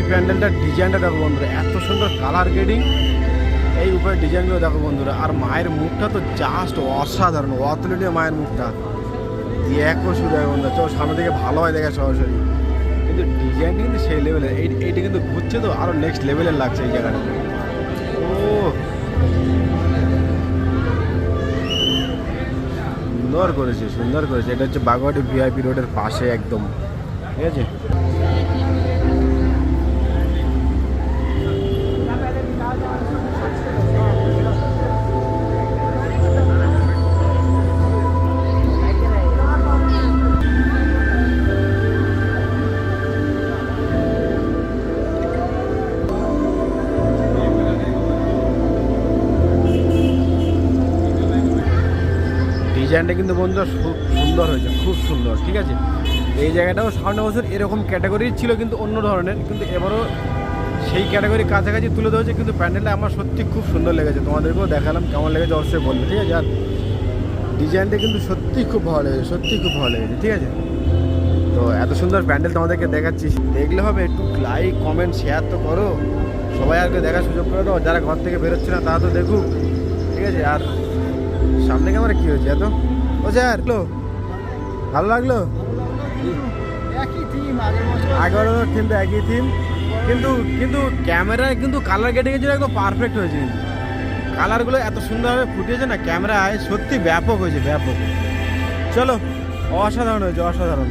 প্যান্ডেলটার ডিজাইনটা দেখো বন্ধুরা, এত সুন্দর কালার গ্রেডিং, এই উপরে ডিজাইনগুলো দেখো বন্ধুরা। আর মায়ের মুখটা তো জাস্ট অসাধারণ, অতুলনীয় মায়ের মুখটা। দেখো শুধু বন্ধুরা, চলো সামনে থেকে ভালো হয় দেখা সরাসরি, কিন্তু ডিজাইনটা কিন্তু সেই লেভেলের। এইটা কিন্তু ঘুরছে তো আরও নেক্সট লেভেলের লাগছে এই জায়গাটা। ও সুন্দর করেছে, সুন্দর করেছে। এটা হচ্ছে বাগুয়াটি ভিআইপি রোডের পাশে একদম, ঠিক আছে। ডিজাইনটা কিন্তু বন্ধুরা খুব সুন্দর হয়েছে, খুব সুন্দর, ঠিক আছে। এই জায়গাটাও সামনে বছর এরকম ক্যাটাগরির ছিল, কিন্তু অন্য ধরনের, কিন্তু এবারও সেই ক্যাটাগরির কাছাকাছি তুলে ধরেছে। কিন্তু প্যান্ডেলটা আমার সত্যি খুব সুন্দর লেগেছে, তোমাদেরকেও দেখালাম, কেমন লেগেছে অবশ্যই বলবে, ঠিক আছে। আর ডিজাইনটা কিন্তু সত্যিই খুব ভালো লেগেছে, সত্যিই খুব ভালো লেগেছে, ঠিক আছে। তো এত সুন্দর প্যান্ডেল তোমাদেরকে দেখাচ্ছি, দেখলে হবে একটু লাইক কমেন্ট শেয়ার তো করো, সবাই আগে দেখার সুযোগ করে দাও। যারা ঘর থেকে বেরোচ্ছে না তারা তো দেখুক, ঠিক আছে। আর সামনে ক্যামেরা কী হয়েছে এত, ও স্যার ভালো লাগলো? আগেরও কিন্তু একই থিম, কিন্তু কিন্তু ক্যামেরায় কিন্তু কালার গ্রেডিংয়ের জন্য একদম পারফেক্ট হয়েছে। কিন্তু কালারগুলো এত সুন্দরভাবে ফুটিয়েছে না ক্যামেরায়, সত্যি ব্যাপক হয়েছে, ব্যাপক। চলো, অসাধারণ হয়েছে, অসাধারণ।